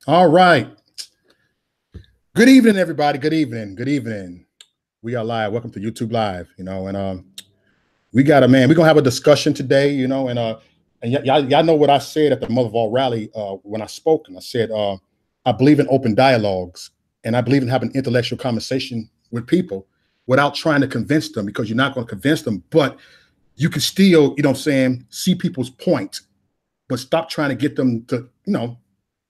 All right. Good evening, everybody. Good evening. Good evening. We are live. Welcome to YouTube Live. And we got a man. We're gonna have a discussion today. And y'all know what I said at the Mother of All rally when I spoke, and I said I believe in open dialogues, and I believe in having intellectual conversation with people without trying to convince them, because you're not going to convince them, but you can still, see people's point, but stop trying to get them to,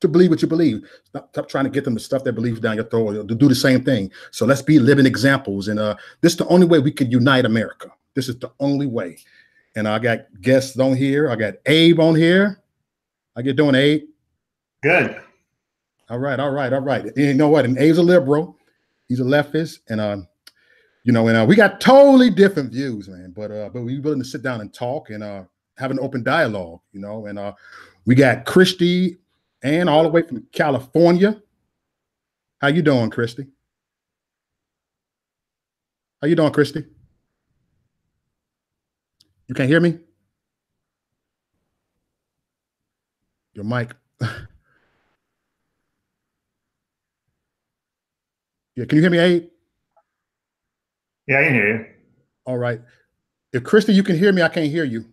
to believe what you believe. Stop trying to get them the stuff they believe down your throat, or to do the same thing. So let's be living examples. And this is the only way we can unite America. This is the only way. And I got guests on here. I got Abe on here. How you doing, Abe? Good. All right. You know what? And Abe's a liberal. He's a leftist. And we got totally different views, man. But we're willing to sit down and talk and have an open dialogue, And we got Christy and all the way from California. How you doing, Christy? How you doing, Christy? You can't hear me? Your mic. Yeah, can you hear me, Abe? Yeah, I can hear you. All right. If Christy, you can hear me, I can't hear you.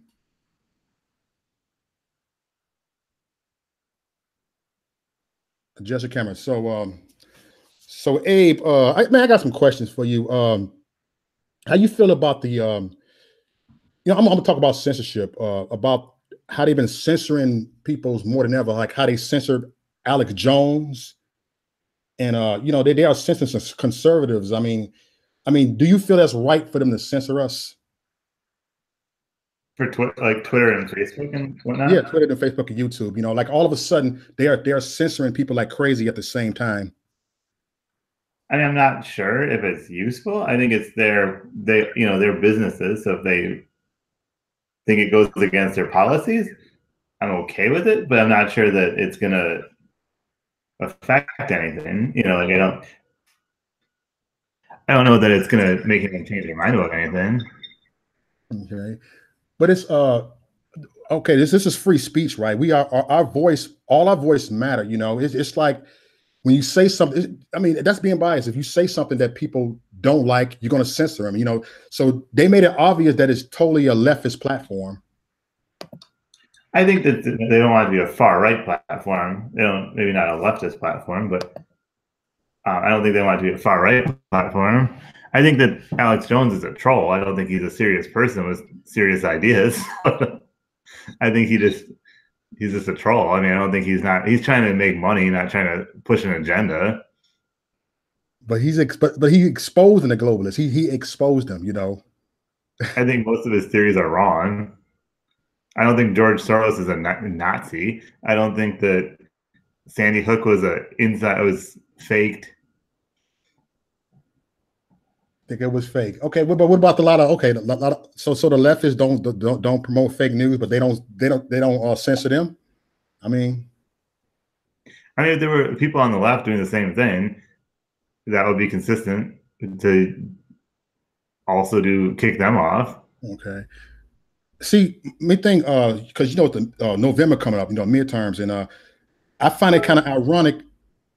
Adjust your camera. So Abe, I got some questions for you. How you feel about the, I'm gonna talk about censorship, about how they've been censoring people's more than ever, like how they censored Alex Jones, and they are censoring some conservatives. I mean, do you feel that's right for them to censor us? For Twitter and Facebook and whatnot? Yeah, Twitter and Facebook and YouTube. Like all of a sudden they are censoring people like crazy at the same time. I mean, I'm not sure if it's useful. I think it's their businesses. So if they think it goes against their policies, I'm okay with it, but I'm not sure that it's gonna affect anything. I don't know that it's gonna make anyone change their mind about anything. Okay. But it's okay, this is free speech, right? We are our voice, all our voice matter, It's like when you say something, that's being biased. If you say something that people don't like, you're going to censor them, So they made it obvious that it's totally a leftist platform. I think that they don't want it to be a far right platform. They don't, maybe not a leftist platform, but I don't think they want it to be a far right platform. I think that Alex Jones is a troll. I don't think he's a serious person with serious ideas. I think he's just a troll. I don't think he's trying to make money, not trying to push an agenda. But he exposing the globalists. He exposed them, I think most of his theories are wrong. I don't think George Soros is a Nazi. I don't think that Sandy Hook was faked. I think it was fake. Okay, but what about so the leftists don't promote fake news, but they don't censor them? If there were people on the left doing the same thing, that would be consistent to also kick them off. Okay. See, me think because the November coming up, midterms, and I find it kind of ironic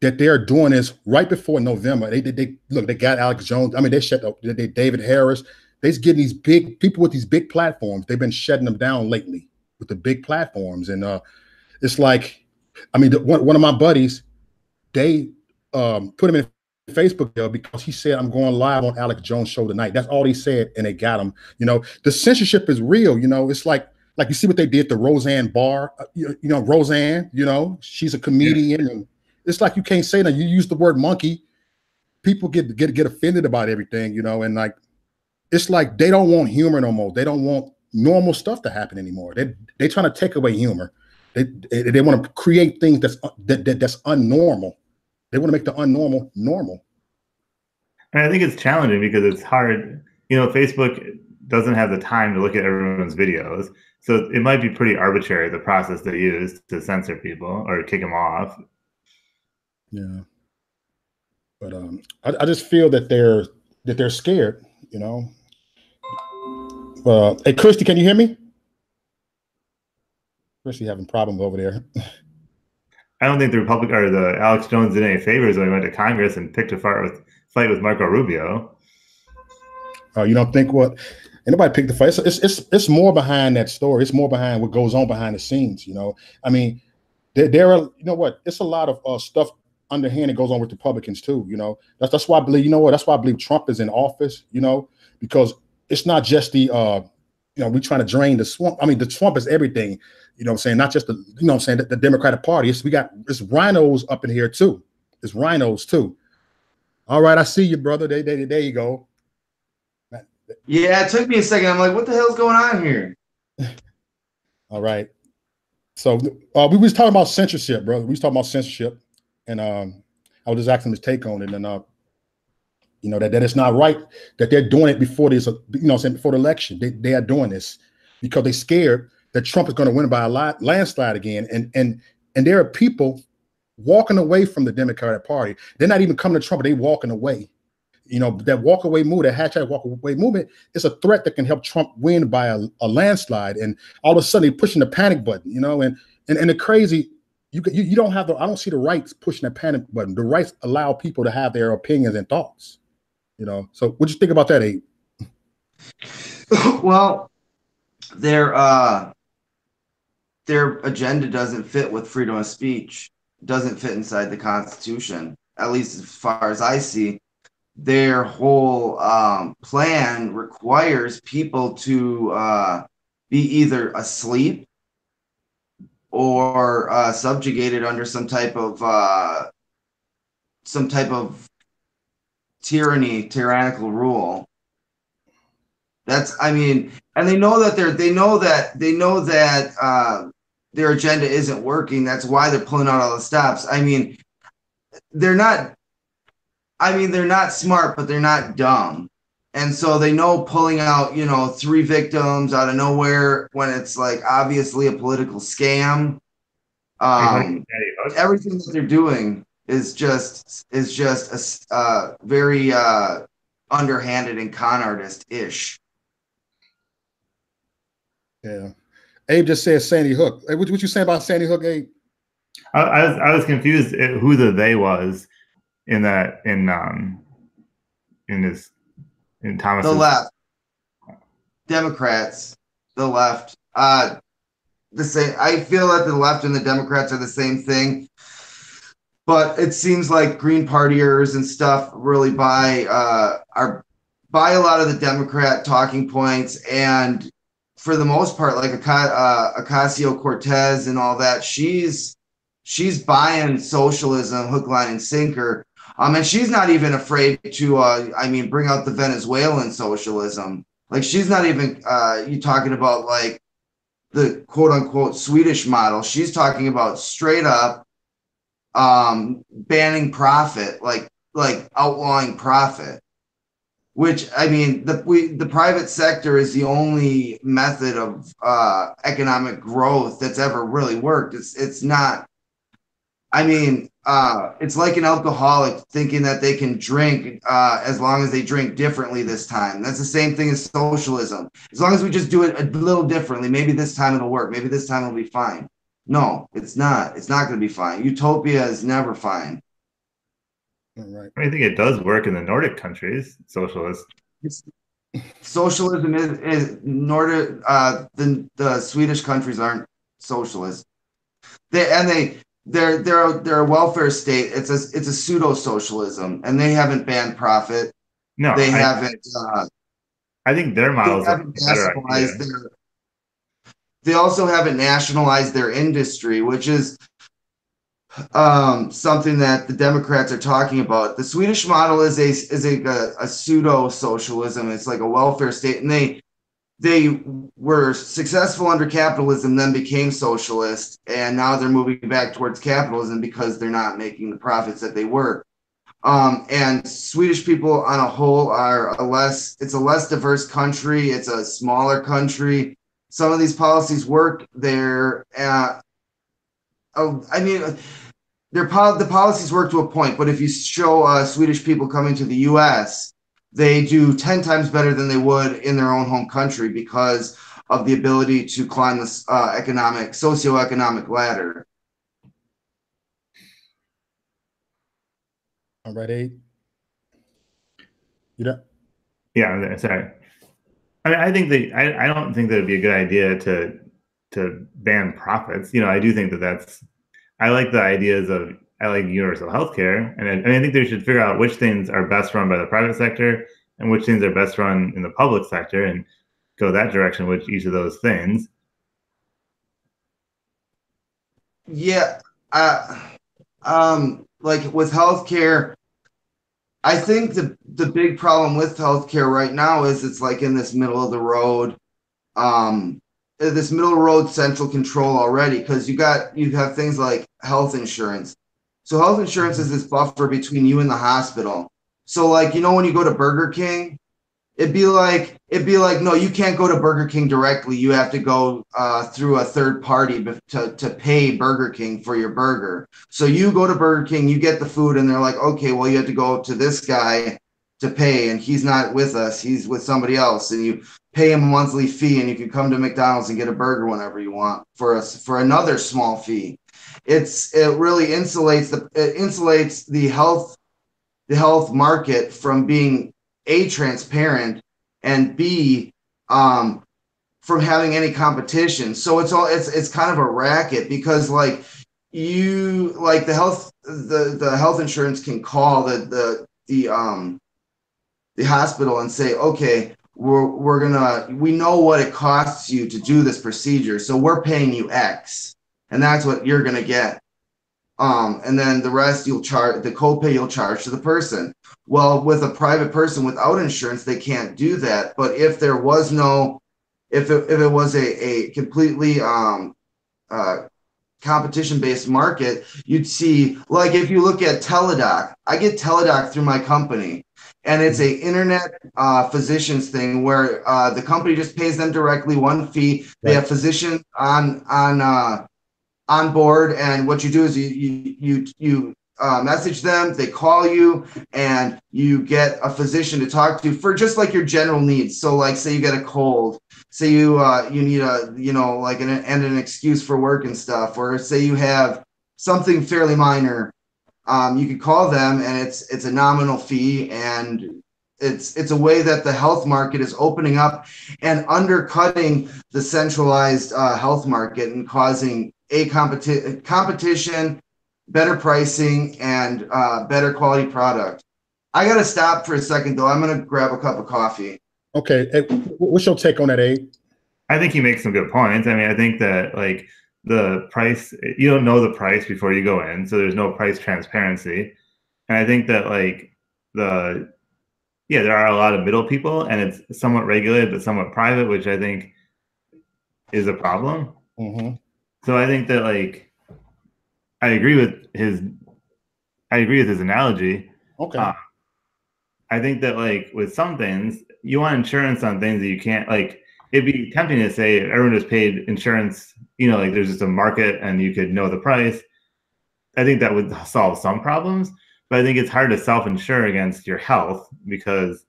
that they're doing this right before November. They got Alex Jones. They shut up. David Harris. They're getting these big people with these big platforms. They've been shutting them down lately with the big platforms, and it's like, one of my buddies, they put him in Facebook there because he said, "I'm going live on Alex Jones' show tonight." That's all he said, and they got him. The censorship is real. It's like you see what they did to Roseanne Barr. Roseanne. She's a comedian, and it's like you can't say that. You use the word monkey, people get offended about everything. And like it's like they don't want humor no more. They don't want normal stuff to happen anymore. They trying to take away humor. They want to create things that's unnormal. They want to make the unnormal normal. And I think it's challenging because it's hard. Facebook doesn't have the time to look at everyone's videos. So it might be pretty arbitrary, the process they use to censor people or kick them off. Yeah. But I just feel that they're scared, Hey, Christy, can you hear me? Christy having problems over there. I don't think the Republic or the Alex Jones did any favors when he went to Congress and picked a fight with Marco Rubio. You don't think what? Anybody picked the fight? It's more behind that story. It's more behind what goes on behind the scenes. I mean, there are, you know what? It's a lot of stuff underhand that goes on with Republicans too. That's why I believe. That's why I believe Trump is in office. Because it's not just the we trying to drain the swamp. I mean, the swamp is everything. What I'm saying? Not just the Democratic Party. It's rhinos up in here too. It's rhinos too. All right, I see you, brother. There you go. Yeah, it took me a second. I'm like, what the hell's going on here? All right. So we was talking about censorship, brother. We was talking about censorship, and I was just asking his take on it, and that it's not right that they're doing it before this, before the election. They are doing this because they're scared that Trump is going to win by a landslide again, and there are people walking away from the Democratic Party. They're not even coming to Trump; they're walking away. That walk away move, that hashtag walk away movement, is a threat that can help Trump win by a landslide. And all of a sudden, they're pushing the panic button. And the crazy, you don't have I don't see the rights pushing the panic button. The rights allow people to have their opinions and thoughts. So what do you think about that, Abe? Well, their agenda doesn't fit with freedom of speech. Doesn't fit inside the Constitution, at least as far as I see. Their whole plan requires people to be either asleep or subjugated under some type of tyrannical rule. And they know that their agenda isn't working. That's why they're pulling out all the stops. They're not smart, but they're not dumb. And so they know pulling out, 3 victims out of nowhere when it's like obviously a political scam. Everything that they're doing is just very underhanded and con artist-ish. Yeah. Abe just said Sandy Hook. Hey, what you saying about Sandy Hook, Abe? I was confused who the they was in Thomas. The left, Democrats, the left. The same. I feel that the left and the Democrats are the same thing, but it seems like Green Partiers and stuff really buy a lot of the Democrat talking points, and for the most part, like Ocasio-Cortez and all that, she's buying socialism hook, line, and sinker. And she's not even afraid to, bring out the Venezuelan socialism. Like, she's not even, you talking about like the quote unquote Swedish model. She's talking about straight up banning profit, like outlawing profit. Which, the private sector is the only method of economic growth that's ever really worked. It's not. It's like an alcoholic thinking that they can drink as long as they drink differently this time. That's the same thing as socialism. As long as we just do it a little differently, maybe this time it'll work. Maybe this time it'll be fine. No, it's not. It's not going to be fine. Utopia is never fine. Right. I think it does work in the Nordic countries. Socialism is Nordic. The Swedish countries aren't socialist. They're a welfare state. It's a pseudo socialism, and they haven't banned profit. No, they haven't. I think their models are better. They also haven't nationalized their industry, which is something that the Democrats are talking about. The Swedish model is a pseudo socialism. It's like a welfare state, and they were successful under capitalism, then became socialist, and now they're moving back towards capitalism because they're not making the profits that they were. And Swedish people on a whole it's a less diverse country. It's a smaller country. Some of these policies work there. The policies work to a point, but if you show Swedish people coming to the U.S., they do 10 times better than they would in their own home country because of the ability to climb this socioeconomic ladder. All right, Abe. You know? Yeah, sorry. I mean, I think that I don't think that it'd be a good idea to ban profits. You know, I do think that I like the ideas of I like universal healthcare, and I think they should figure out which things are best run by the private sector and which things are best run in the public sector, and go that direction with each of those things. Yeah. Like with healthcare, I think the big problem with healthcare right now is it's like in this middle of the road, this middle of the road central control already, because you have things like health insurance. So health insurance is this buffer between you and the hospital. So like, you know, when you go to Burger King, it'd be like, no, you can't go to Burger King directly. You have to go through a third party to pay Burger King for your burger. So you go to Burger King, you get the food, and they're like, okay, well, you have to go to this guy to pay, and he's not with us. He's with somebody else, and you pay him a monthly fee, and you can come to McDonald's and get a burger whenever you want for another small fee. It really insulates the health market from being A, transparent, and B, from having any competition. So it's kind of a racket, because like the health insurance can call the hospital and say, okay, we know what it costs you to do this procedure, so we're paying you X, and that's what you're gonna get. And then the rest the copay you'll charge to the person. Well, with a private person without insurance, they can't do that. But if there was if it was a completely competition-based market, you'd see, like, if you look at Teladoc, I get Teladoc through my company, and it's a internet physicians thing where the company just pays them directly one fee. They have physicians on board, and what you do is you message them, they call you, and you get a physician to talk to for just like your general needs. So like, say you get a cold, say you need like an excuse for work and stuff, or say you have something fairly minor, you can call them, and it's a nominal fee, and it's a way that the health market is opening up and undercutting the centralized health market and causing competition, better pricing, and better quality product. I got to stop for a second, though. I'm going to grab a cup of coffee. Okay. Hey, what's your take on that, Abe? I think he makes some good points. I mean, I think that like the price, you don't know the price before you go in, so there's no price transparency. And I think that like there are a lot of middle people, and it's somewhat regulated but somewhat private, which I think is a problem. Mm-hmm. So I think that like I agree with his analogy. Okay. I think that like with some things, you want insurance on things that you can't, like, it'd be tempting to say everyone just paid insurance, you know, like there's just a market and you could know the price. I think that would solve some problems, but I think it's hard to self-insure against your health because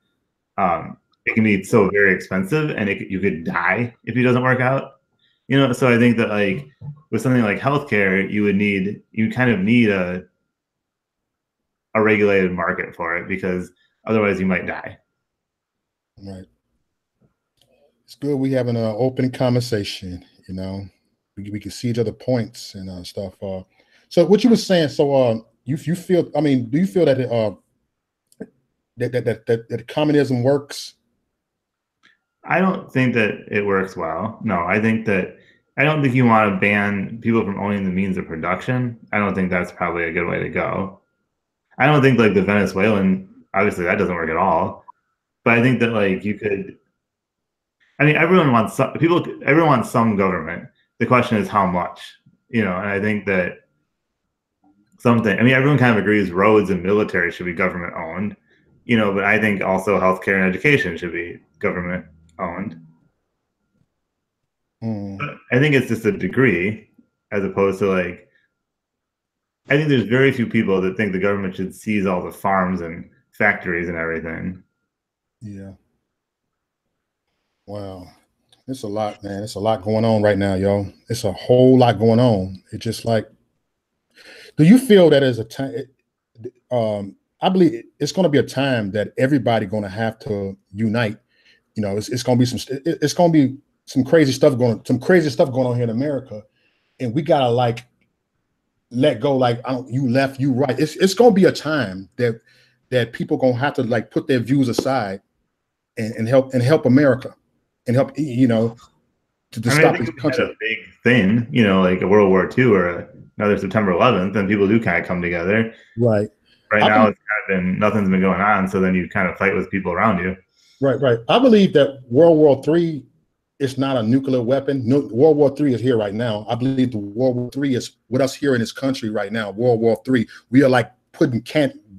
it can be so very expensive, and you could die if it doesn't work out. You know, so I think that like with something like healthcare, you kind of need a regulated market for it, because otherwise you might die. Right. It's good we having an open conversation. You know, we can see each other points and stuff. So what you were saying. So you feel? I mean, do you feel that that communism works? I don't think that it works well. No, I don't think you want to ban people from owning the means of production. I don't think that's probably a good way to go. I don't think like the Venezuelan, obviously that doesn't work at all. But I think that like you could, I mean, everyone wants some government. The question is how much, you know, and I think that everyone kind of agrees roads and military should be government owned, you know, but I think also healthcare and education should be government owned. But I think it's just a degree, as opposed to like, I think there's very few people that think the government should seize all the farms and factories and everything. Yeah. Wow. It's a lot, man. It's a lot going on right now, yo. It's a whole lot going on. It's just like, do you feel that as a time, I believe it's going to be a time that everybody going to have to unite. You know, it's going to be it's going to be some crazy stuff going on here in America, and we gotta like let go. Like, you left, you right. It's going to be a time that people going to have to like put their views aside and help America and help, you know, to stop this country. A big thing, you know, like a World War II or another September 11th, and people do kind of come together. Right. Right now, it's kind of been, nothing's been going on, so then you kind of fight with people around you. Right. I believe that World War III is not a nuclear weapon. No, World War III is here right now. I believe the World War III is with us here in this country right now. World War III, we are like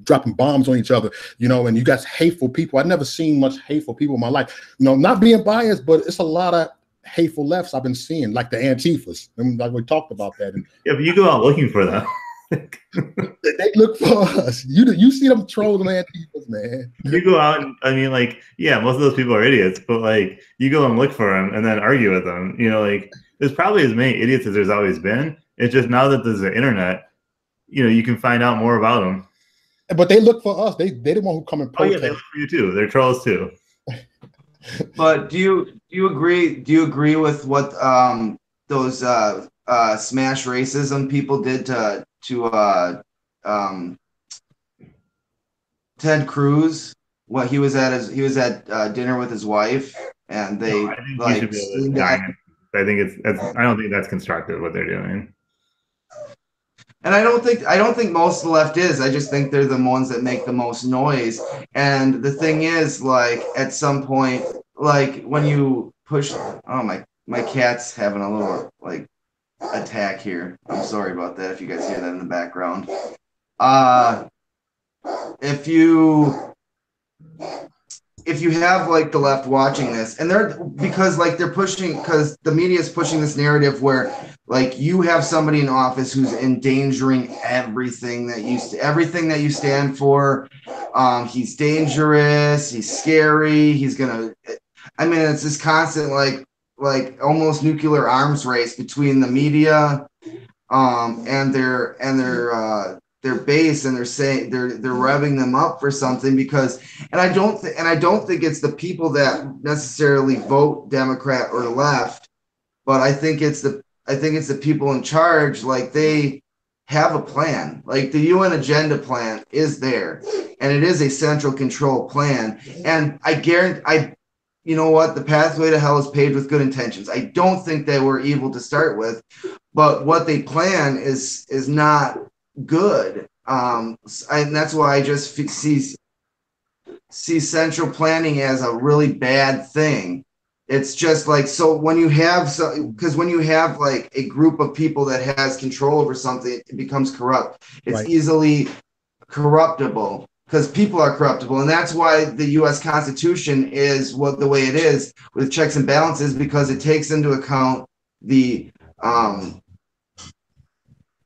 dropping bombs on each other, you know, and you got hateful people. I've never seen much hateful people in my life. You know, not being biased, but it's a lot of hateful lefts I've been seeing, like the Antifas. And like we talked about that. And yeah, but you go out looking for them. They look for us. You see them trolling Antifas, man. You go out and, I mean, like, yeah, most of those people are idiots, but like, you go and look for them and then argue with them. You know, like, there's probably as many idiots as there's always been. It's just now that there's the internet, you know, you can find out more about them. But they look for us. They the one who come and protest. Oh yeah, they look for you too. They're trolls too. But do you agree? Do you agree with what those smash racism people did to Ted Cruz? What he was at dinner with his wife, and they I think I don't think that's constructive what they're doing. And I don't think most of the left is. I just think they're the ones that make the most noise. And the thing is, like, at some point, like when you push, oh my cat's having a little like attack here. I'm sorry about that if you guys hear that in the background. If you have like the left watching this, and because the media is pushing this narrative where like you have somebody in office who's endangering everything that you stand for. He's dangerous. He's scary. It's this constant like almost nuclear arms race between the media and their base, and they're saying they're revving them up for something and I don't think it's the people that necessarily vote Democrat or left, but I think it's the people in charge. Like, they have a plan. Like, the UN agenda plan is there, and it is a central control plan. And I guarantee, you know what? The pathway to hell is paved with good intentions. I don't think they were evil to start with, but what they plan is not good. And that's why I just see central planning as a really bad thing. It's just like, so when you have like a group of people that has control over something, it becomes corrupt. It's right. Easily corruptible because people are corruptible. And that's why the US Constitution is the way it is with checks and balances, because it takes into account the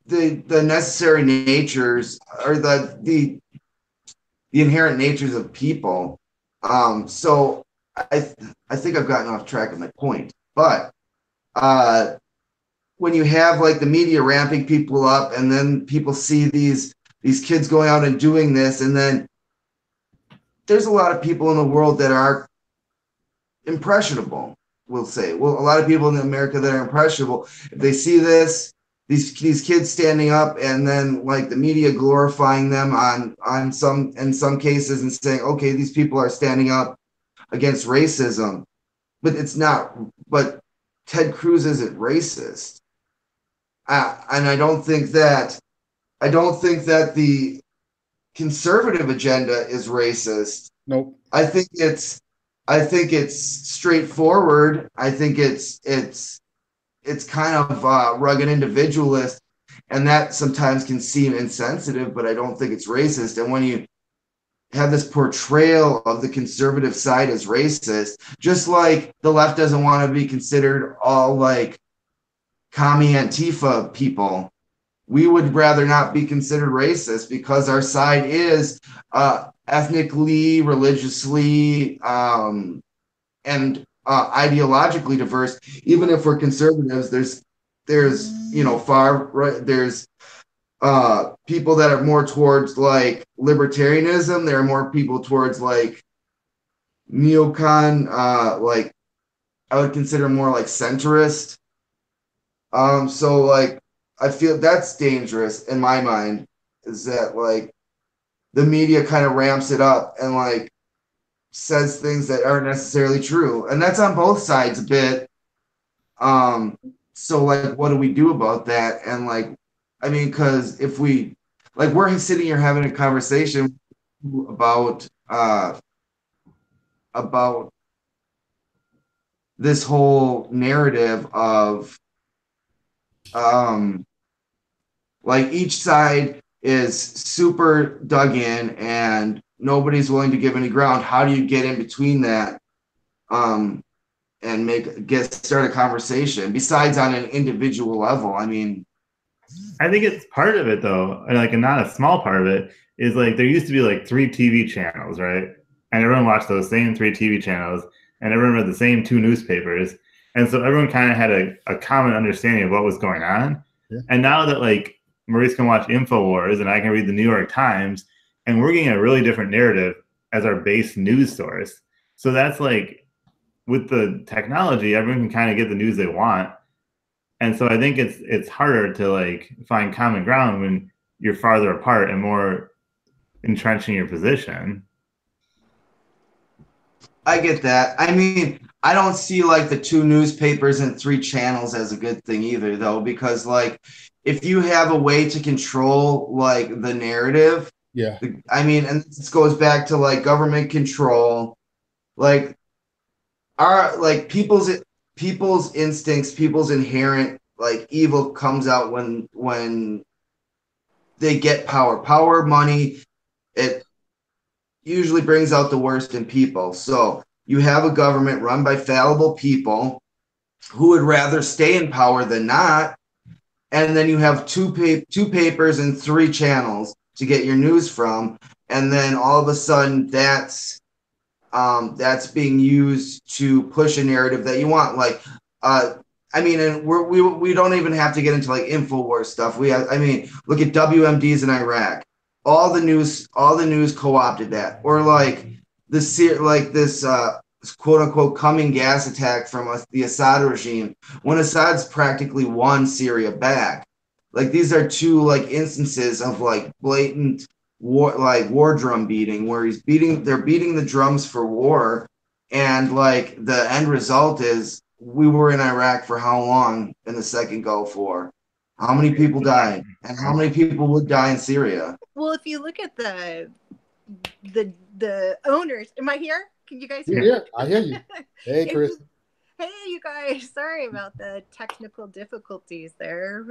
necessary natures or the inherent natures of people. So I think I've gotten off track of my point, but when you have like the media ramping people up, and then people see these kids going out and doing this, and then there's a lot of people in the world that are impressionable. We'll say, a lot of people in America that are impressionable. If they see these kids standing up, and then like the media glorifying them in some cases and saying, okay, these people are standing up against racism, but Ted Cruz isn't racist. And I don't think that the conservative agenda is racist. Nope. I think it's straightforward. I think it's kind of rugged individualist, and that sometimes can seem insensitive, but I don't think it's racist. And when you have this portrayal of the conservative side as racist, just like the left doesn't want to be considered all like commie Antifa people, we would rather not be considered racist because our side is ethnically, religiously, and ideologically diverse. Even if we're conservatives, there's far right, there's people that are more towards like libertarianism. There are more people towards like neocon, like I would consider more like centrist. So like I feel that's dangerous in my mind, is that like the media kind of ramps it up and like says things that aren't necessarily true. And that's on both sides a bit. So like what do we do about that? And like I mean, because if we like we're sitting here having a conversation about this whole narrative of um like each side is super dug in and nobody's willing to give any ground. How do you get in between that and start a conversation besides on an individual level? I mean, I think it's part of it though, and like, and not a small part of it is like there used to be like 3 TV channels, right? And everyone watched those same 3 TV channels, and everyone read the same 2 newspapers, and so everyone kind of had a common understanding of what was going on. Yeah. And now that like Maurice can watch InfoWars and I can read the New York Times, and we're getting a really different narrative as our base news source. So that's like with the technology, everyone can kind of get the news they want. And so I think it's harder to like find common ground when you're farther apart and more entrenched in your position. I get that. I mean, I don't see like the 2 newspapers and 3 channels as a good thing either, though, because like if you have a way to control like the narrative, Yeah. I mean, and this goes back to like government control, like our like people's instincts, people's inherent like evil comes out when they get power, money. It usually brings out the worst in people. So you have a government run by fallible people who would rather stay in power than not. And then you have two papers and 3 channels to get your news from. And then all of a sudden that's being used to push a narrative that you want. Like, I mean, and we don't even have to get into like InfoWars stuff. I mean, look at WMDs in Iraq. All the news co-opted that, or like this quote unquote coming gas attack from the Assad regime when Assad's practically won Syria back. Like these are 2 like instances of like blatant war drum beating where they're beating the drums for war, and like the end result is we were in Iraq for how long in the second Gulf War? How many people died, and how many people would die in Syria? Well, if you look at the owners, am I here? Can you guys hear Yeah, me? I hear you. Hey, Chris. Hey, you guys. Sorry about the technical difficulties there.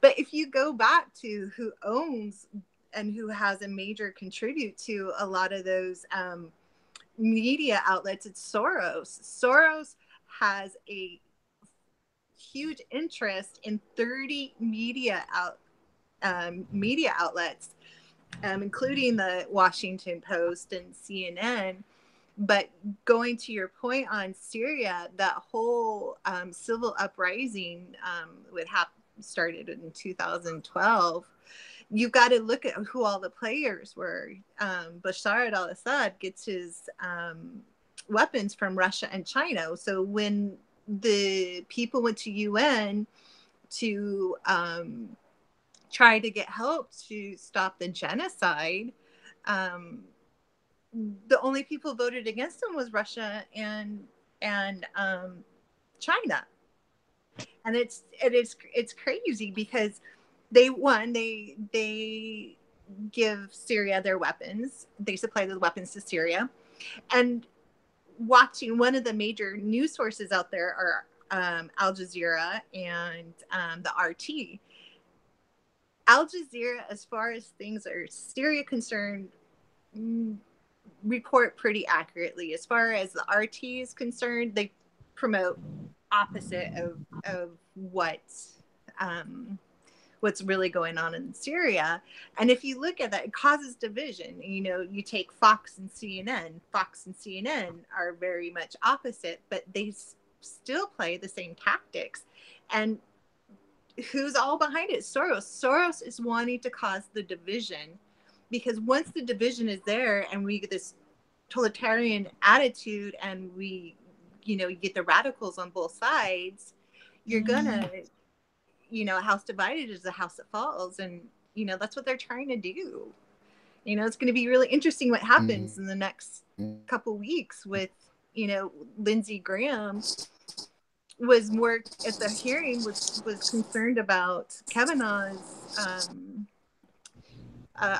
But if you go back to who owns and who has a major contribute to a lot of those media outlets, it's Soros. Soros has a huge interest in 30 media outlets, including the Washington Post and CNN. But going to your point on Syria, that whole civil uprising started in 2012. You've got to look at who all the players were. Bashar al-Assad gets his weapons from Russia and China. So when the people went to UN to try to get help to stop the genocide, the only people voted against him was Russia and China. And it's crazy because they give Syria their weapons. They supply the weapons to Syria. And watching, one of the major news sources out there are Al Jazeera and the RT. Al Jazeera, as far as things are Syria concerned, report pretty accurately. As far as the RT is concerned, they promote opposite of what's really going on in Syria. And if you look at that, it causes division. You know, you take Fox and CNN. Fox and CNN are very much opposite, but they still play the same tactics. And who's all behind it? Soros. Soros is wanting to cause the division, because once the division is there and we get this totalitarian attitude and we, you get the radicals on both sides, you're gonna, a house divided is a house that falls. And, that's what they're trying to do. It's going to be really interesting what happens in the next couple weeks with, Lindsey Graham was more at the hearing was concerned about Kavanaugh's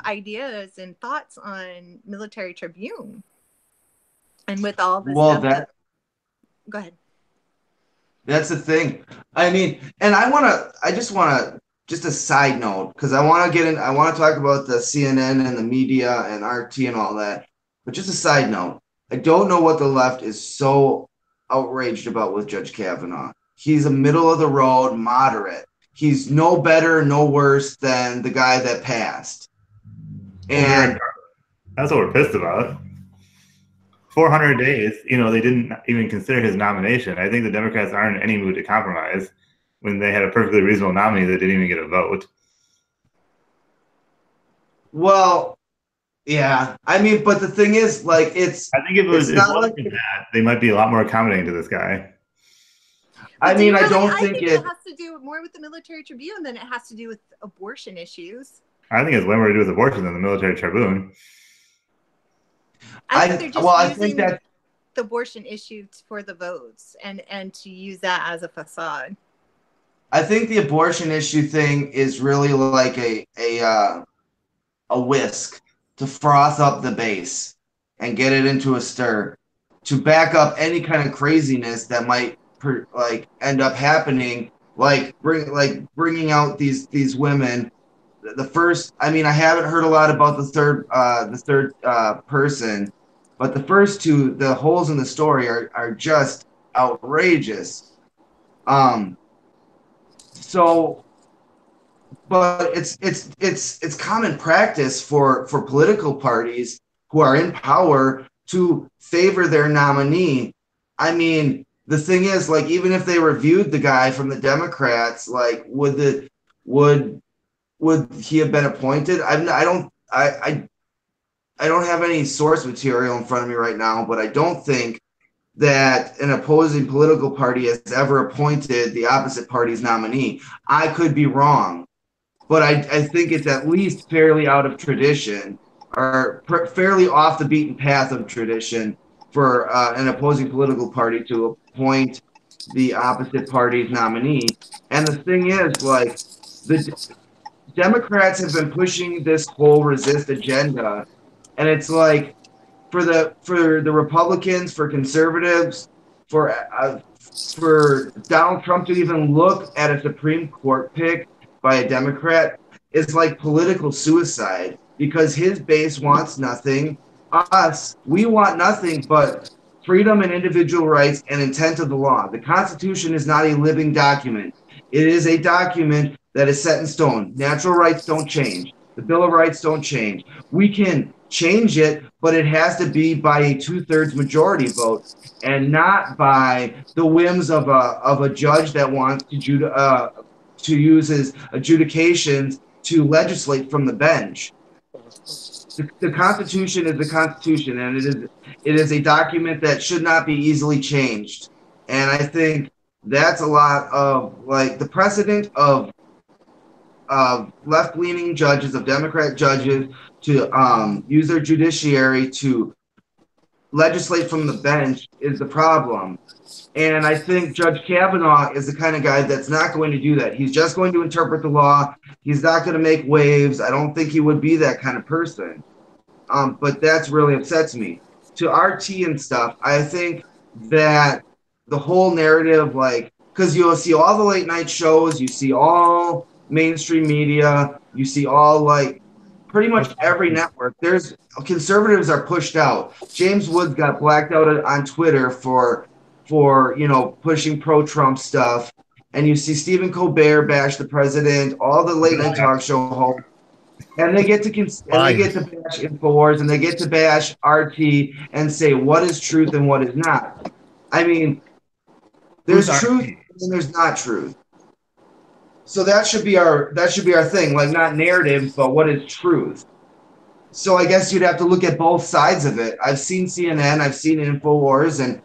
ideas and thoughts on military tribune, and with all this stuff. Go ahead. That's the thing. I mean, and just a side note, because I want to talk about the CNN and the media and RT and all that. But just a side note, I don't know what the left is so outraged about with Judge Kavanaugh. He's a middle of the road moderate. He's no better, no worse than the guy that passed. And that's what we're pissed about. 400 days, they didn't even consider his nomination. I think the Democrats aren't in any mood to compromise when they had a perfectly reasonable nominee that didn't even get a vote. Well, yeah. I mean, but the thing is, like, I think if it wasn't that, they might be a lot more accommodating to this guy. I think it has to do more with the military tribune than it has to do with abortion issues. I think it's way more to do with abortion than the military tribune. I think they're just using the abortion issue for the votes and to use that as a facade. I think the abortion issue thing is really like a whisk to froth up the base and get it into a stir to back up any kind of craziness that might end up happening, bringing out these women. The first, I mean, I haven't heard a lot about the third person, but the first two, the holes in the story are just outrageous. So, but it's common practice for political parties who are in power to favor their nominee. I mean, the thing is, like, even if they reviewed the guy from the Democrats, like, would he have been appointed? I don't have any source material in front of me right now, but I don't think that an opposing political party has ever appointed the opposite party's nominee. I could be wrong, but I think it's at least fairly out of tradition or fairly off the beaten path of tradition for an opposing political party to appoint the opposite party's nominee. And the thing is, like, the Democrats have been pushing this whole resist agenda, and it's like for the Republicans, for conservatives, for Donald Trump to even look at a Supreme Court pick by a Democrat is like political suicide, because his base wants nothing. We want nothing but freedom and individual rights and intent of the law. The Constitution is not a living document. It is a document that is set in stone. Natural rights don't change. The Bill of Rights don't change. We can change it, but it has to be by a 2/3 majority vote, and not by the whims of a judge that wants to use his adjudications to legislate from the bench. The Constitution is the Constitution, and it is a document that should not be easily changed. And I think that's a lot of, like, the precedent of left-leaning judges, of Democrat judges, to use their judiciary to legislate from the bench is the problem. And I think Judge Kavanaugh is the kind of guy that's not going to do that. He's just going to interpret the law. He's not going to make waves. I don't think he would be that kind of person. But that's really upsets me. To RT and stuff, I think that the whole narrative, like, because you'll see all the late night shows, you see all mainstream media, you see all, like, pretty much every network. There's conservatives are pushed out. James Woods got blacked out on Twitter for pushing pro-Trump stuff, and you see Stephen Colbert bash the president, all the late night talk show hosts, and they get to bash Infowars, and they get to bash RT and say what is truth and what is not. I mean, there's truth and there's not truth. So that should be our thing, like not narrative, but what is truth. So I guess you'd have to look at both sides of it. I've seen CNN, I've seen InfoWars, and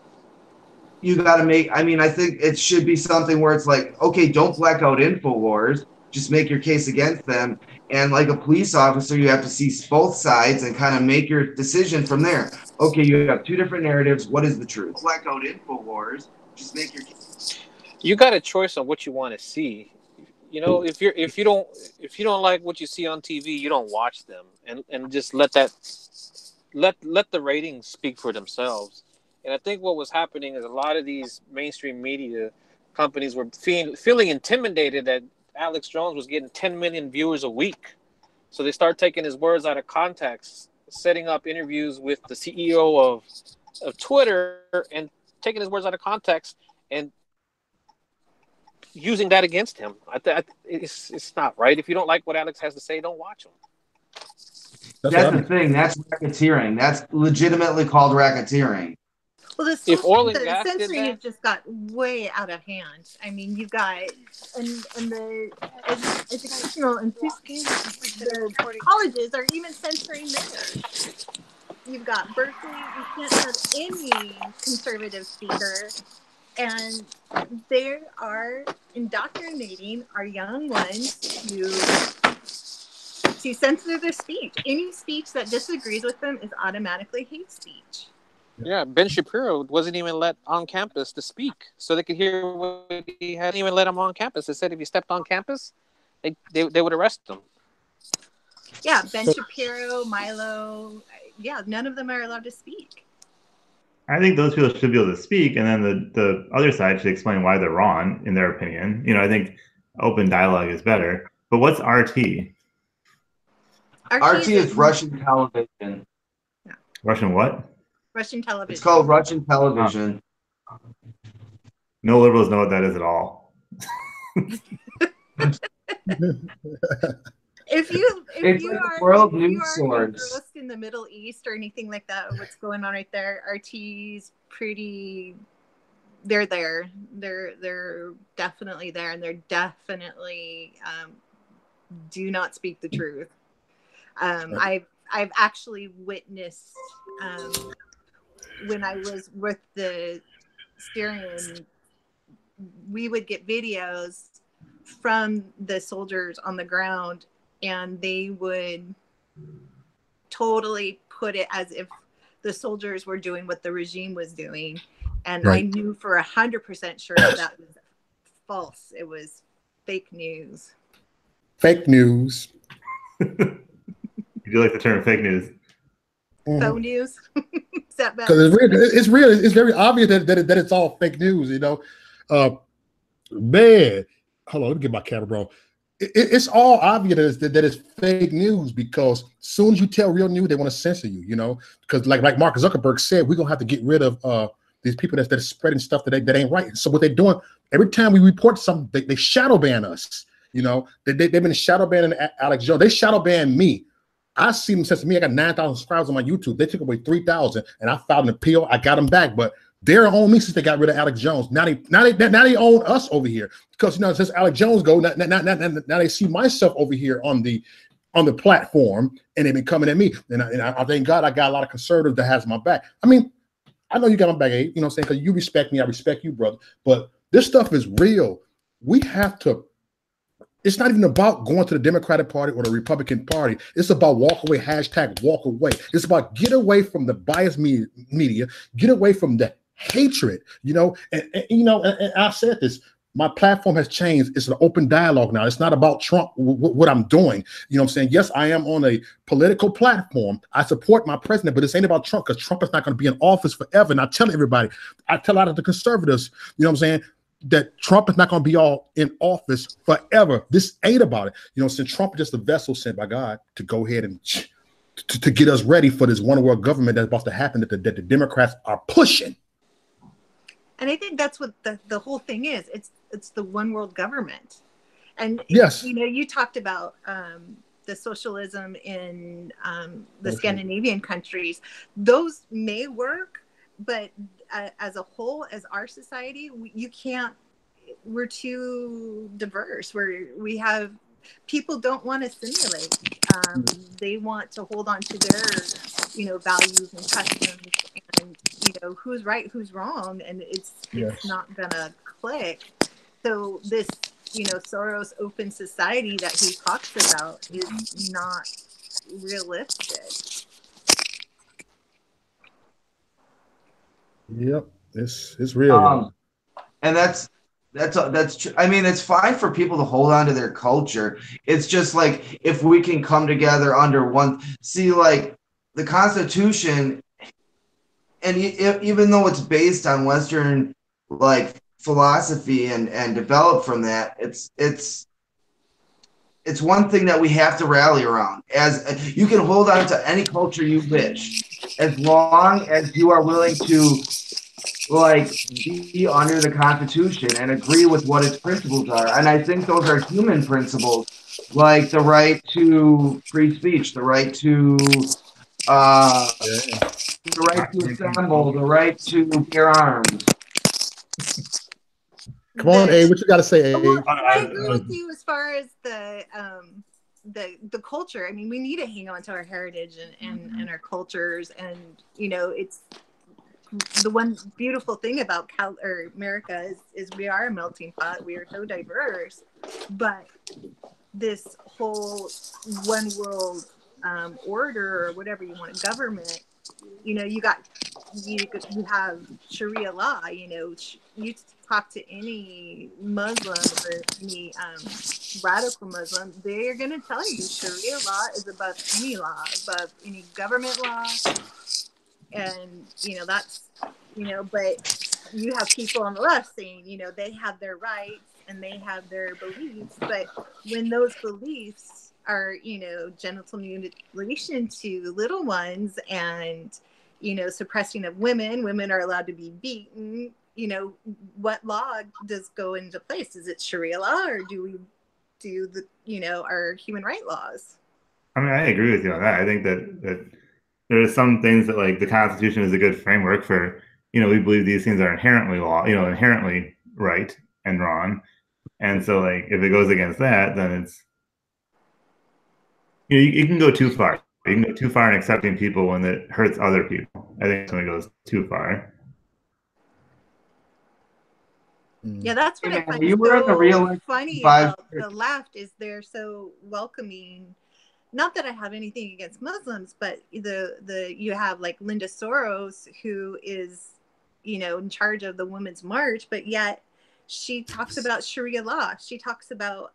you got to make, I mean, I think it should be something where it's like, okay, don't black out InfoWars, just make your case against them. And like a police officer, you have to see both sides and kind of make your decision from there. Okay, you have two different narratives. What is the truth? Black out InfoWars, just make your case. You got a choice on what you want to see. You know, if you don't like what you see on TV, you don't watch them, and just let the ratings speak for themselves. And I think what was happening is a lot of these mainstream media companies were feeling intimidated that Alex Jones was getting 10 million viewers a week. So they start taking his words out of context, setting up interviews with the CEO of Twitter and taking his words out of context and using that against him. It's not right. If you don't like what Alex has to say, don't watch him. That's the thing. That's racketeering. That's legitimately called racketeering. Well, the censoring has just got way out of hand. I mean, you've got and the educational institutions, the colleges are even censoring theirs. You've got Berkeley. You can't have any conservative speaker, and they are indoctrinating our young ones to censor their speech. Any speech that disagrees with them is automatically hate speech. Yeah, Ben Shapiro wasn't even let on campus to speak, so they could hear what he hadn't even let him on campus. They said if he stepped on campus, they would arrest him. Yeah, Ben Shapiro, Milo, yeah, none of them are allowed to speak. I think those people should be able to speak, and then the other side should explain why they're wrong, in their opinion. You know, I think open dialogue is better. But what's RT? RT is Russian television. Yeah. Russian what? Russian television. It's called Russian television. No liberals know what that is at all. If you are world news source engrossed in the Middle East or anything like that, what's going on right there, RT's pretty. They're there. They're definitely there, and they're definitely do not speak the truth. I've actually witnessed when I was with the Syrian, we would get videos from the soldiers on the ground, and they would totally put it as if the soldiers were doing what the regime was doing. And right. I knew for 100% sure that was false. It was fake news. Fake news. You do like the term fake news? Faux news? Is that bad? Because it's real. It's very obvious that it's all fake news, you know. Man, hold on, let me get my camera, bro. It's all obvious that it's fake news, because as soon as you tell real news, they want to censor you, you know. Because like Mark Zuckerberg said, we're gonna have to get rid of these people that are spreading stuff that ain't right. So what they're doing, every time we report something, they shadow ban us. You know, they've been shadow banning Alex Jones. They shadow banned me. I see them since me. I got 9,000 subscribers on my YouTube. They took away 3,000, and I filed an appeal. I got them back, but they're on me since they got rid of Alex Jones. Now they own us over here, because you know, since Alex Jones go, now they see myself over here on the platform, and they've been coming at me. And I thank God I got a lot of conservatives that has my back. I mean, I know you got my back, Abe, you know what I'm saying? Because you respect me, I respect you, brother. But this stuff is real. We have to. It's not even about going to the Democratic Party or the Republican Party. It's about walk away, hashtag walk away. It's about get away from the biased media, get away from the hatred, you know. And you know, and I said this, my platform has changed. It's an open dialogue now. It's not about Trump, what I'm doing. You know what I'm saying? Yes, I am on a political platform. I support my president, but this ain't about Trump, because Trump is not going to be in office forever. And I tell everybody, I tell a lot of the conservatives, you know what I'm saying, that Trump is not going to be all in office forever. This ain't about it. You know, since Trump is just a vessel sent by God to go ahead and to get us ready for this one world government that's about to happen, that the Democrats are pushing. And I think that's what the whole thing is. It's the one world government. And yes, you know, you talked about the socialism in the Scandinavian countries. Those may work, but as a whole, as our society, you can't we're too diverse. We have people don't want to simulate. They want to hold on to their, values and customs, and who's right, who's wrong, and it's not gonna click. So this, Soros open society that he talks about is not realistic. Yep, it's real. And that's true. I mean, it's fine for people to hold on to their culture. It's just like if we can come together under one. See, like the Constitution, and even though it's based on Western like philosophy and developed from that, it's one thing that we have to rally around. As you can hold on to any culture you wish, as long as you are willing to be under the Constitution and agree with what its principles are. And I think those are human principles, like the right to free speech, the right to assemble, the right to bear arms. Come on, Abe. What you got to say, Abe? Well, I agree with you as far as the culture. I mean, we need to hang on to our heritage and our cultures, and it's the one beautiful thing about America is we are a melting pot. We are so diverse, but this whole one world order, or whatever you want, government. You have Sharia law. You talk to any Muslim or any radical Muslim, they're going to tell you Sharia law is above any law, above any government law. And, that's, but you have people on the left saying, they have their rights and they have their beliefs. But when those beliefs are, genital mutilation to little ones and, suppressing of women are allowed to be beaten, what law does go into place? Is it Sharia law, or do we do our human rights laws? I mean, I agree with you on that. I think that there are some things that, like, the Constitution is a good framework for, we believe these things are inherently inherently right and wrong. And so, like, if it goes against that, then it's, you can go too far. You can go too far in accepting people when it hurts other people. I think when it goes too far. Yeah, that's what I find so funny about the left, is they're so welcoming. Not that I have anything against Muslims, but you have like Linda Soros, who is, in charge of the Women's March, but yet she talks about Sharia law. She talks about,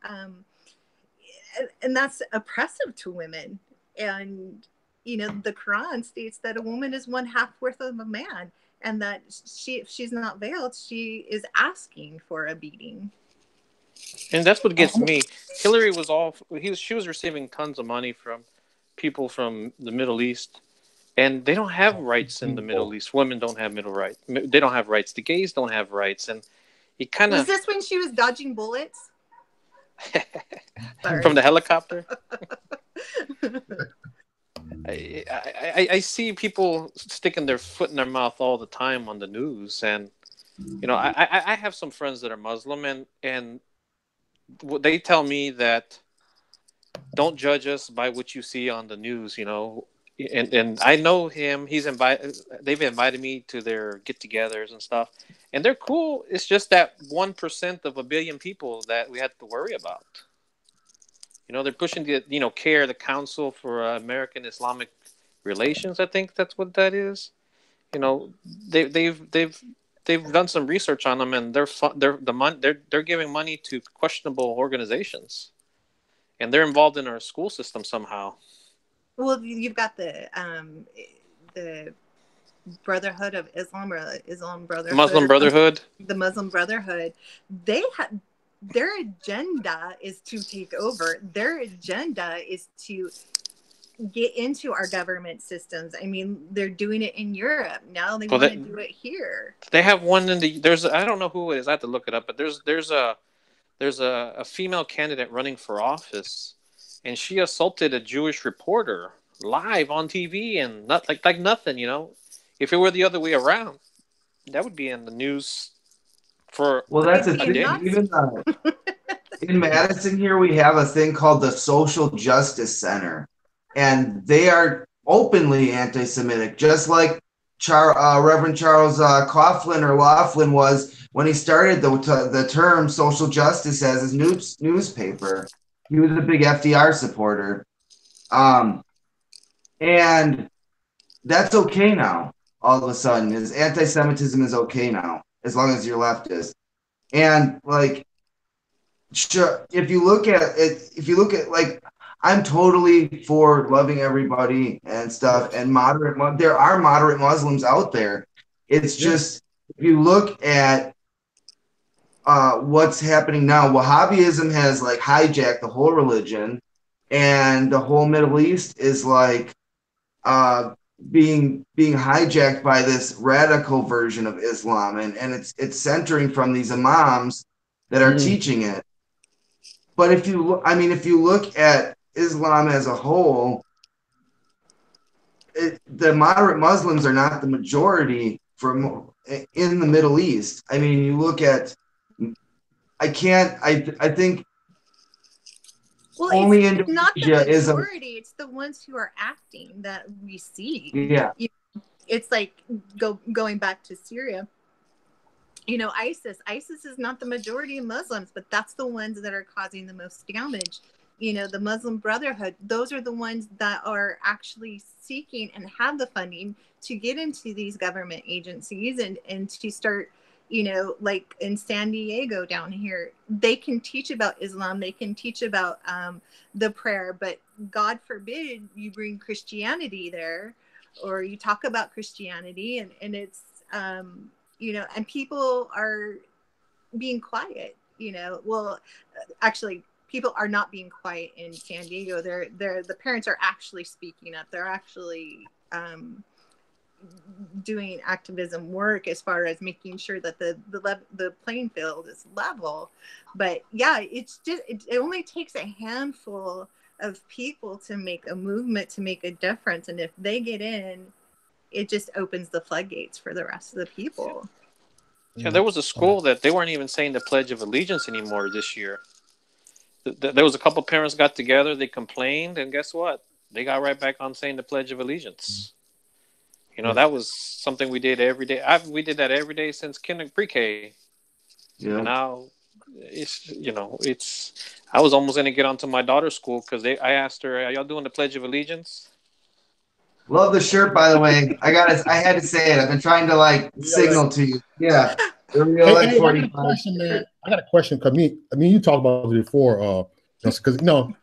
and that's oppressive to women. And, the Quran states that a woman is one half worth of a man, and that if she's not veiled, she is asking for a beating. And that's what gets me. Hillary she was receiving tons of money from people from the Middle East, and they don't have rights in the Middle East. Women don't have rights. They don't have rights. The gays don't have rights, and it kind of. Was this when she was dodging bullets? From the helicopter? I see people sticking their foot in their mouth all the time on the news, and I have some friends that are Muslim, and they tell me that don't judge us by what you see on the news, and I know him. They've invited me to their get-togethers and stuff, and they're cool. It's just that 1% of a billion people that we have to worry about. They're pushing the CARE, the Council for American Islamic Relations. I think that's what that is. They've done some research on them, and they're giving money to questionable organizations, and they're involved in our school system somehow. Well, you've got the Brotherhood of Islam, or Islam Brotherhood, Muslim Brotherhood. The Muslim Brotherhood. Their agenda is to take over. Their agenda is to get into our government systems. I mean, they're doing it in Europe. Now they want to do it here. They have one I don't know who it is. I have to look it up, but there's a female candidate running for office, and she assaulted a Jewish reporter live on TV, and not like nothing, If it were the other way around, that would be in the news for Well, that's a a thing. day. Even in Madison here, we have a thing called the Social Justice Center, and they are openly anti-Semitic, just like Reverend Charles Coughlin or Laughlin was when he started the term social justice as his newspaper. He was a big FDR supporter, and that's okay now. All of a sudden, is anti-Semitism is okay now as long as you're leftist, and like. Sure. If you look at it, like, I'm totally for loving everybody and stuff, and there are moderate Muslims out there. It's just if you look at what's happening now, Wahhabism has like hijacked the whole religion, and the whole Middle East is like being hijacked by this radical version of Islam, and it's centering from these imams that are teaching it. But if you look at Islam as a whole, the moderate Muslims are not the majority in the Middle East. I mean, you look at, I think only it's not the Indonesia majority. It's the ones who are acting that we see. Yeah. It's like going back to Syria. ISIS is not the majority of Muslims, but that's the ones that are causing the most damage. The Muslim Brotherhood, those are the ones that are actually seeking and have the funding to get into these government agencies and to start, like in San Diego down here, they can teach about Islam, they can teach about the prayer, but God forbid you bring Christianity there, or you talk about Christianity, and it's and people are being quiet. Well, actually, people are not being quiet in San Diego. The parents are actually speaking up. They're actually doing activism work as far as making sure that the playing field is level. But yeah, it's just it only takes a handful of people to make a movement, to make a difference, and if they get in, it just opens the floodgates for the rest of the people. Yeah, there was a school that they weren't even saying the Pledge of Allegiance anymore this year. There was a couple parents got together, they complained, and guess what? They got right back on saying the Pledge of Allegiance. That was something we did every day. We did that every day since pre-K. Yeah. And now it's. I was almost going to get onto my daughter's school because I asked her, "Are y'all doing the Pledge of Allegiance?" Love the shirt, by the way. I had to say it. I've been trying to signal to you. Yeah. Hey, I got a question, man. I got a question. You talked about it before, because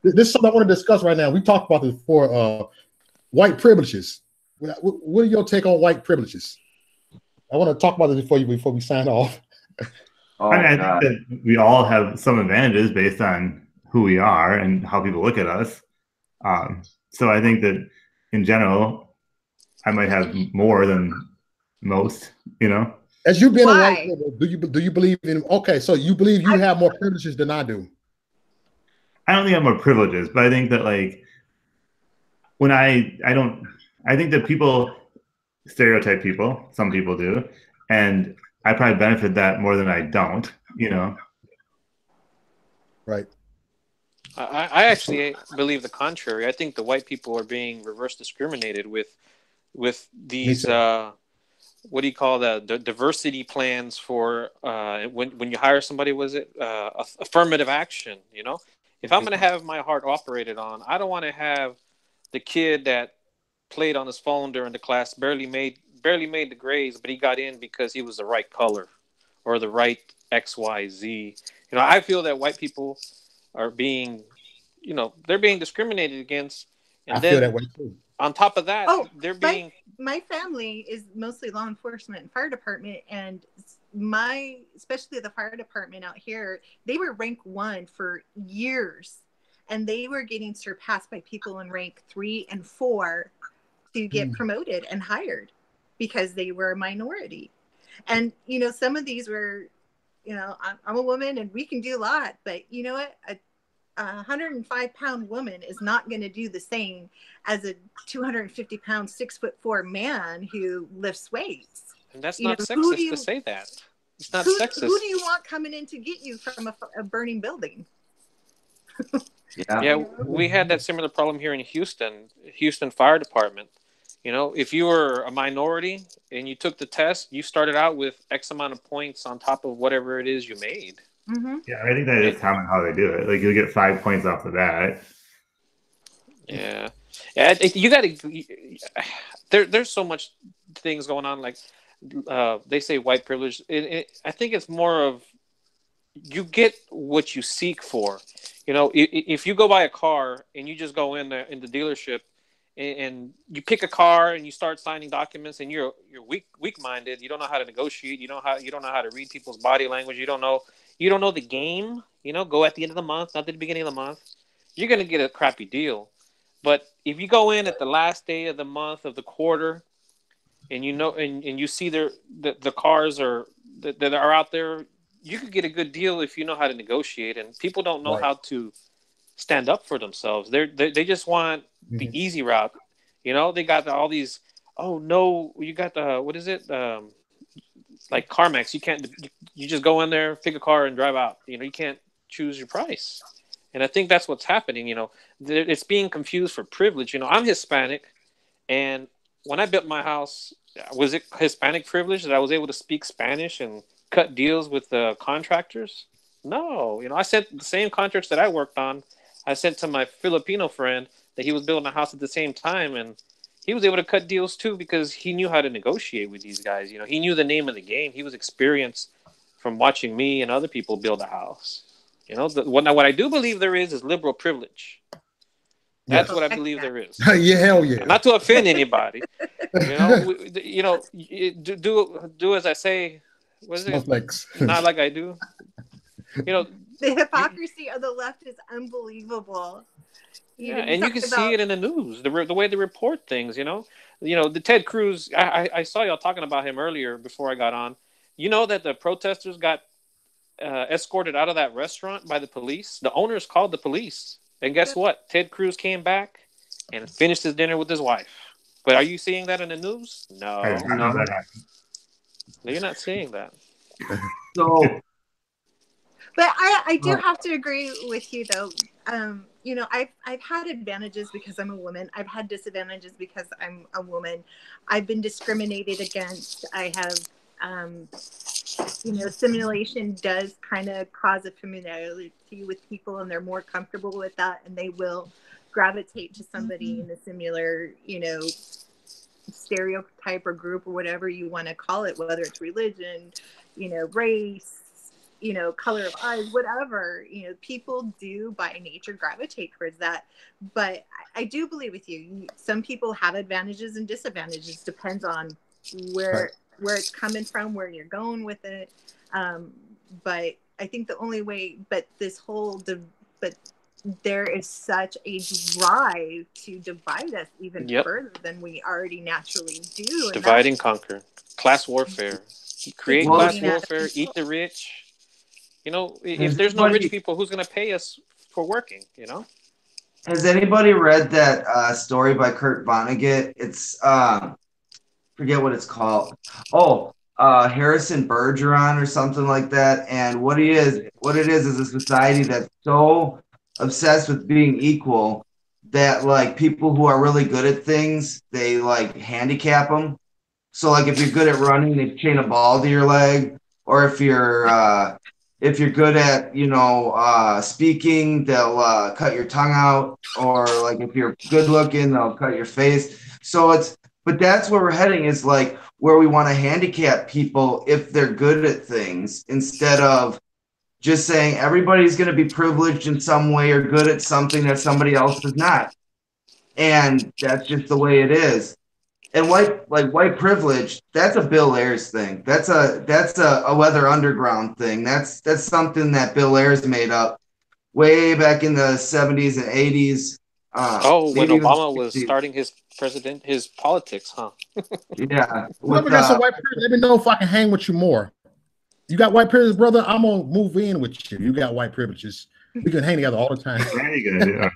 this is something I want to discuss right now. We talked about this before. White privileges. What are your take on white privileges? I want to talk about this before we sign off. I think that we all have some advantages based on who we are and how people look at us. So I think that in general, I might have more than most. As you being a white privilege, do you believe in? Okay, so you believe you have more privileges than I do? I don't think I have more privileges, but I think that when I think that people stereotype people. Some people do, and I probably benefit that more than I don't. Right. I actually believe the contrary. I think the white people are being reverse discriminated with these what do you call the diversity plans for when you hire somebody? Was it affirmative action? If I'm going to have my heart operated on, I don't want to have the kid that played on his phone during the class, barely made the grades, but he got in because he was the right color or the right XYZ. I feel that white people are being, they're being discriminated against. And I feel that way too. On top of that, they're being. My family is mostly law enforcement and fire department, and especially the fire department out here, they were rank 1 for years, and they were getting surpassed by people in rank 3 and 4 to get promoted and hired because they were a minority. And some of these were, I'm a woman and we can do a lot, but you know what? A 105-pound woman is not going to do the same as a 250-pound 6'4" man who lifts weights. And that's not sexist to say that. It's not Who sexist. do you want coming in to get you from a burning building? Yeah, we had that similar problem here in Houston Fire Department. You know, if you were a minority and you took the test, you started out with X amount of points on top of whatever it is you made. Mm-hmm. Yeah, I think that is common how they do it. Like you'll get 5 points off of that. Yeah, you got to. There's so much things going on. Like they say, white privilege. I think it's more of you get what you seek for. You know, if you go buy a car and you just go in the dealership and you pick a car and you start signing documents and you're weak minded, you don't know how to negotiate, you don't know how to read people's body language, you don't know the game. You know, go at the end of the month, not at the beginning of the month. You're gonna get a crappy deal. But if you go in at the last day of the month of the quarter, and you know, and you see the cars that are out there, you could get a good deal if you know how to negotiate. And people don't know how to stand up for themselves. They just want the easy route. You know, they got all these. Oh no, you got the what is it? Like CarMax, you can't. You just go in there, pick a car, and drive out. You know, you can't choose your price. And I think that's what's happening. You know, it's being confused for privilege. You know, I'm Hispanic, and when I built my house, was it Hispanic privilege that I was able to speak Spanish and cut deals with the contractors? No. You know, I sent the same contracts that I worked on. I sent to my Filipino friend that he was building a house at the same time, and he was able to cut deals too because he knew how to negotiate with these guys. You know, he knew the name of the game. He was experienced from watching me and other people build a house. You know, what I do believe there is liberal privilege. That's what I believe there is. Yeah, hell yeah. Not to offend anybody. Do as I say. What is it? Not like I do. You know, the hypocrisy of the left is unbelievable. And you can see it in the news, the way they report things. You know, the Ted Cruz. I saw y'all talking about him earlier before I got on. You know that the protesters got escorted out of that restaurant by the police. The owners called the police, and guess what? Ted Cruz came back and finished his dinner with his wife. But are you seeing that in the news? No, you're not seeing that. So, but I do have to agree with you though. You know, I've had advantages because I'm a woman. I've had disadvantages because I'm a woman. I've been discriminated against. I have. You know, simulation does kind of cause a familiarity with people, and they're more comfortable with that, and they will gravitate to somebody in a similar, you know, stereotype or group or whatever you want to call it, whether it's religion, you know, race, you know, color of eyes, whatever. You know, people do by nature gravitate towards that. But I do believe with you. Some people have advantages and disadvantages. Depends on where it's coming from, where you're going with it. But I think the only way, but there is such a drive to divide us even further than we already naturally do. Divide and conquer. Class warfare. Create class warfare, eat the rich. You know, if there's no rich people, who's going to pay us for working, you know? Has anybody read that story by Kurt Vonnegut? It's, forget what it's called. Harrison Bergeron or something like that. And what it is a society that's so obsessed with being equal that like people who are really good at things, they like handicap them. So like if you're good at running, they chain a ball to your leg, or if you're good at, you know, speaking, they'll cut your tongue out, or like if you're good looking, they'll cut your face. But that's where we're heading, is like where we want to handicap people if they're good at things, instead of just saying everybody's going to be privileged in some way or good at something that somebody else is not. And that's just the way it is. And white privilege, that's a Bill Ayers thing. That's a Weather Underground thing. That's something that Bill Ayers made up way back in the 70s and 80s. When Obama was starting his politics, huh? Yeah. Whoever got some white privilege, let me know if I can hang with you more. You got white privilege, brother? I'm gonna move in with you. You got white privileges. We can hang together all the time. Very good.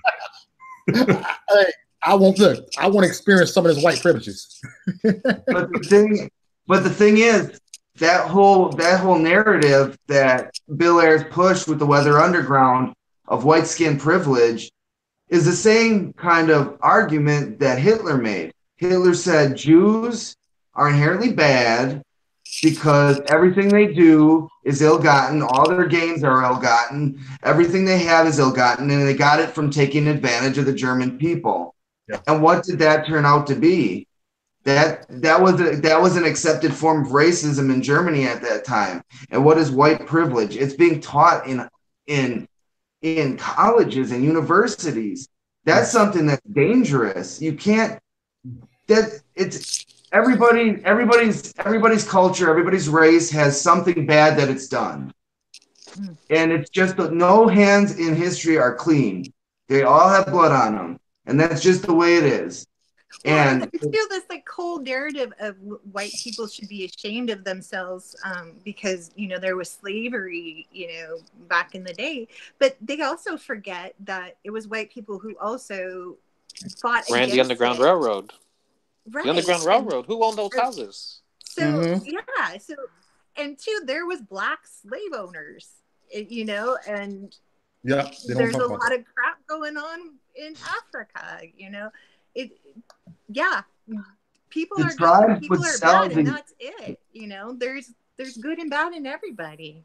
Yeah. Hey, I want to experience some of those white privileges. But the thing is, that whole narrative that Bill Ayers pushed with the Weather Underground of white skin privilege is the same kind of argument that Hitler made. Hitler said Jews are inherently bad because everything they do is ill-gotten, all their gains are ill-gotten, everything they have is ill-gotten, and they got it from taking advantage of the German people. Yeah. And what did that turn out to be? That was an accepted form of racism in Germany at that time. And what is white privilege? It's being taught in colleges and universities. That's something that's dangerous. You can't. That it's everybody's culture, everybody's race has something bad that it's done, and it's just that no hands in history are clean. They all have blood on them, and that's just the way it is. And I feel this like whole narrative of white people should be ashamed of themselves because, you know, there was slavery, you know, back in the day. But they also forget that it was white people who also fought ran the Underground Railroad. Right. The Underground Railroad. Who owned those houses? So, yeah. So, and two, there was black slave owners, you know, and there's a lot of crap going on in Africa, you know. People are good, people are bad, and that's it. You know, there's good and bad in everybody.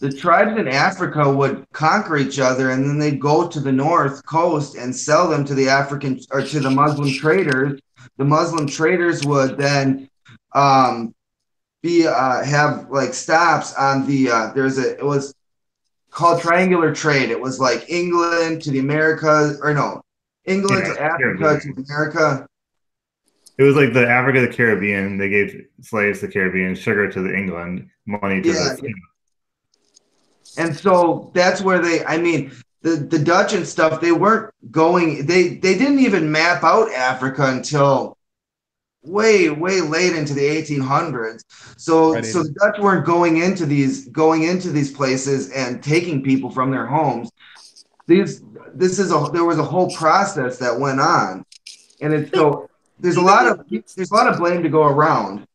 The tribes in Africa would conquer each other, and then they'd go to the north coast and sell them to the African or to the Muslim traders. The Muslim traders would then have like stops on the it was called triangular trade. It was like England to the Americas, or no, England to Africa to America. It was like the Africa to the Caribbean. They gave slaves to the Caribbean, sugar to the England, money to the. And so that's where the Dutch and stuff, they weren't going, they didn't even map out Africa until way late into the 1800s. So the Dutch weren't going into these places and taking people from their homes. There was a whole process that went on, and there's a lot of blame to go around.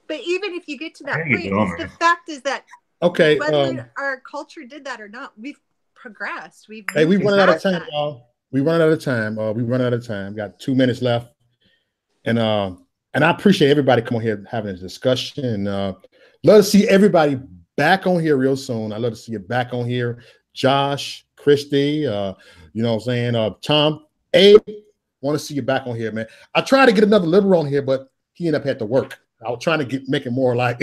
But even if you get to that point, the fact is that whether our culture did that or not, we've progressed. We run out of time, y'all. We run out of time. Got 2 minutes left, and I appreciate everybody coming here having this discussion. Love to see everybody back on here real soon. I love to see you back on here, Josh, Christy. You know what I'm saying? Tom, Abe. Want to see you back on here, man. I tried to get another liberal on here, but he ended up had to work. I was trying to make it more like.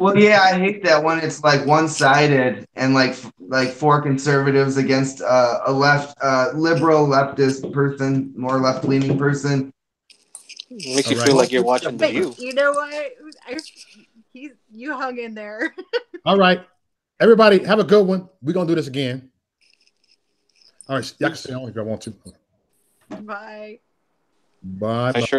Well, yeah, I hate that when it's like one-sided and like four conservatives against a liberal leftist person, more left-leaning person. Makes you feel like you're watching The View. You know what? You hung in there. All right, everybody, have a good one. We're gonna do this again. All right, y'all can stay on if y'all want to. Bye. Bye. I sure